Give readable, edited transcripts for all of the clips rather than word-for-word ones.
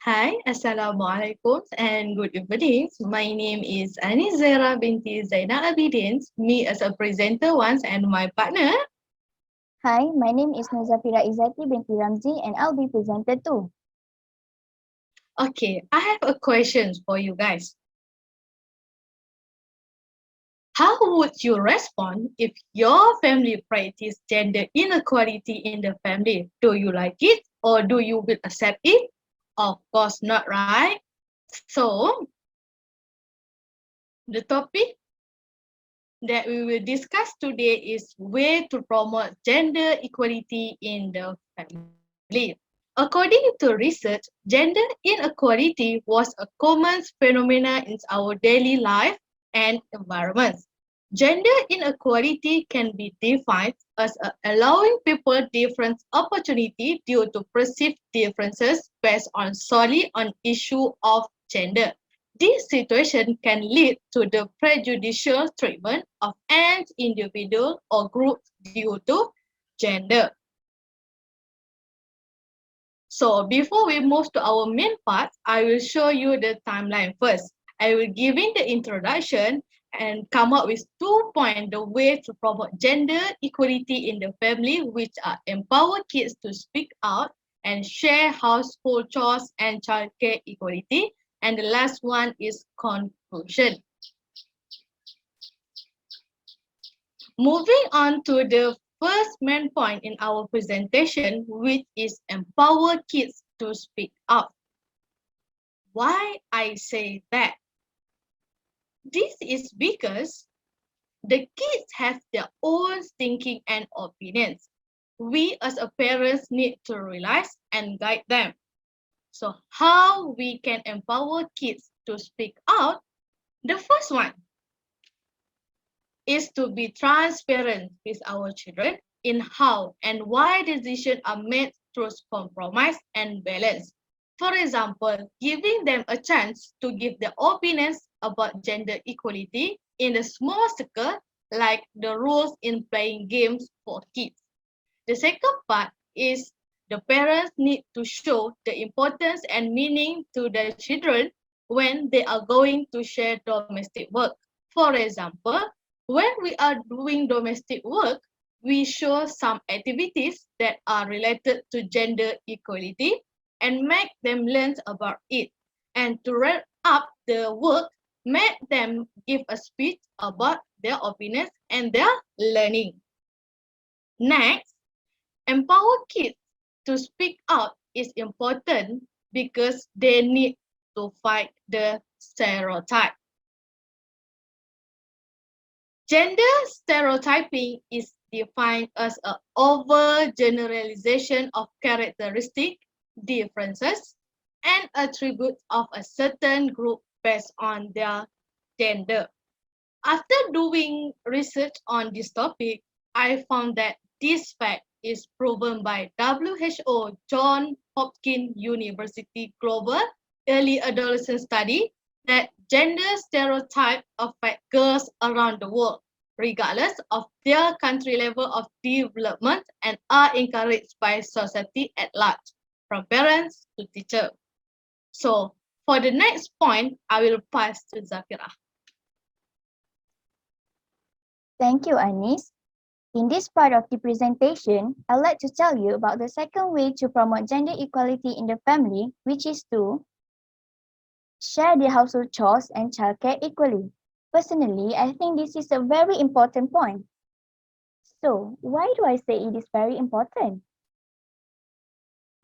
Hi, Assalamualaikum and good evening. My name is Anizera binti Zainal Abidin. Me as a presenter once and my partner. Hi, my name is Nuzafira Izzati binti Ramzi and I'll be presenter too. Okay, I have a question for you guys. How would you respond if your family practice gender inequality in the family? Do you like it or do you will accept it? Of course not, right? So, the topic that we will discuss today is way to promote gender equality in the family. According to research, gender inequality was a common phenomenon in our daily life and environments. Gender inequality can be defined as allowing people different opportunity due to perceived differences based on solely on issue of gender. This situation can lead to the prejudicial treatment of an individual or group due to gender. So before we move to our main part, I will show you the timeline first. I will give in the introduction and come up with 2 points the way to promote gender equality in the family, which are empower kids to speak out and share household chores and childcare equality. And the last one is conclusion. Moving on to the first main point in our presentation, which is empower kids to speak out. Why I say that? This is because the kids have their own thinking and opinions. We as a parents need to realize and guide them. So how we can empower kids to speak out? The first one is to be transparent with our children in how and why decisions are made through compromise and balance. For example, giving them a chance to give their opinions about gender equality in a small circle, like the rules in playing games for kids. The second part is the parents need to show the importance and meaning to their children when they are going to share domestic work. For example, when we are doing domestic work, we show some activities that are related to gender equality and make them learn about it. And to wrap up the work, make them give a speech about their opinions and their learning. Next, empower kids to speak out is important because they need to fight the stereotype. Gender stereotyping is defined as an overgeneralization of characteristic differences and attributes of a certain group based on their gender. After doing research on this topic, I found that this fact is proven by WHO Johns Hopkins University Global Early Adolescent Study that gender stereotypes affect girls around the world, regardless of their country level of development, and are encouraged by society at large, from parents to teachers. So, for the next point, I will pass to Zafira. Thank you, Anis. In this part of the presentation, I'd like to tell you about the second way to promote gender equality in the family, which is to share the household chores and childcare equally. Personally, I think this is a very important point. So, why do I say it is very important?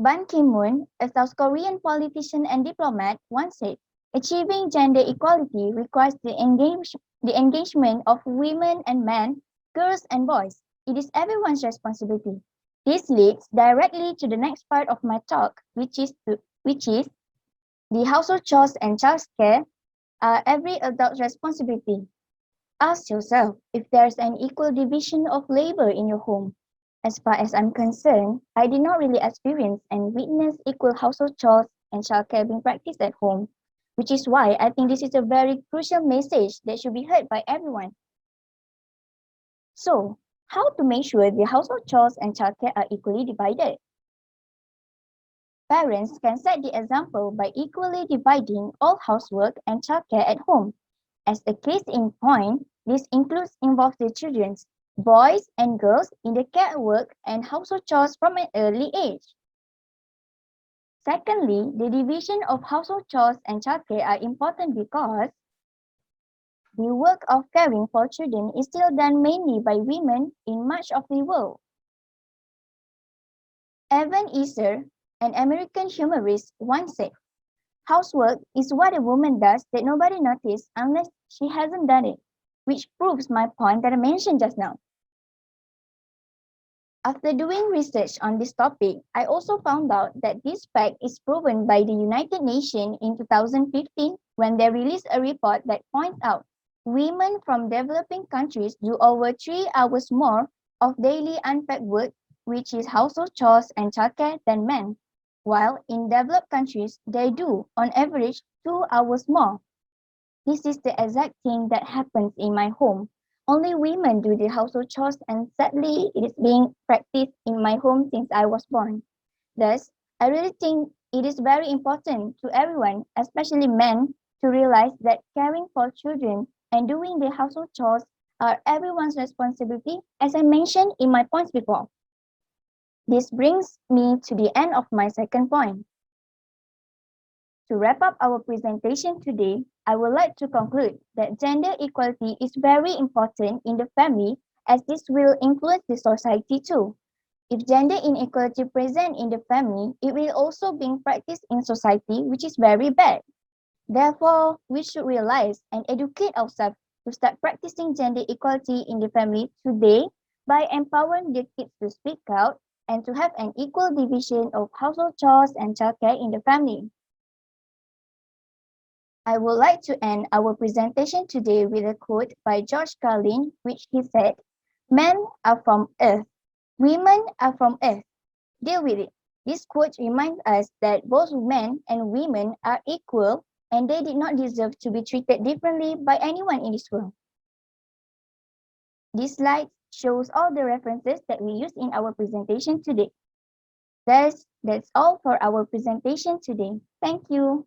Ban Ki-moon, a South Korean politician and diplomat, once said, achieving gender equality requires the engagement of women and men, girls and boys. It is everyone's responsibility. This leads directly to the next part of my talk, which is the household chores and childcare are every adult's responsibility. Ask yourself if there's an equal division of labor in your home. As far as I'm concerned, I did not really experience and witness equal household chores and childcare being practiced at home, which is why I think this is a very crucial message that should be heard by everyone. So, how to make sure the household chores and childcare are equally divided? Parents can set the example by equally dividing all housework and childcare at home. As a case in point, this includes involve the children, boys and girls, in the care work and household chores from an early age. Secondly, the division of household chores and childcare are important because the work of caring for children is still done mainly by women in much of the world. Evan Easter, an American humorist, once said, "Housework is what a woman does that nobody notices unless she hasn't done it," which proves my point that I mentioned just now. After doing research on this topic, I also found out that this fact is proven by the United Nations in 2015 when they released a report that points out women from developing countries do over 3 hours more of daily unpaid work, which is household chores and childcare, than men, while in developed countries they do, on average, 2 hours more. This is the exact thing that happens in my home. Only women do the household chores, and sadly, it is being practiced in my home since I was born. Thus, I really think it is very important to everyone, especially men, to realize that caring for children and doing the household chores are everyone's responsibility, as I mentioned in my points before. This brings me to the end of my second point. To wrap up our presentation today, I would like to conclude that gender equality is very important in the family as this will influence the society too. If gender inequality present in the family, it will also be practiced in society, which is very bad. Therefore, we should realize and educate ourselves to start practicing gender equality in the family today by empowering the kids to speak out and to have an equal division of household chores and childcare in the family. I would like to end our presentation today with a quote by George Carlin, which he said, "Men are from Earth, women are from Earth. Deal with it." This quote reminds us that both men and women are equal and they did not deserve to be treated differently by anyone in this world. This slide shows all the references that we used in our presentation today. Thus, that's all for our presentation today. Thank you.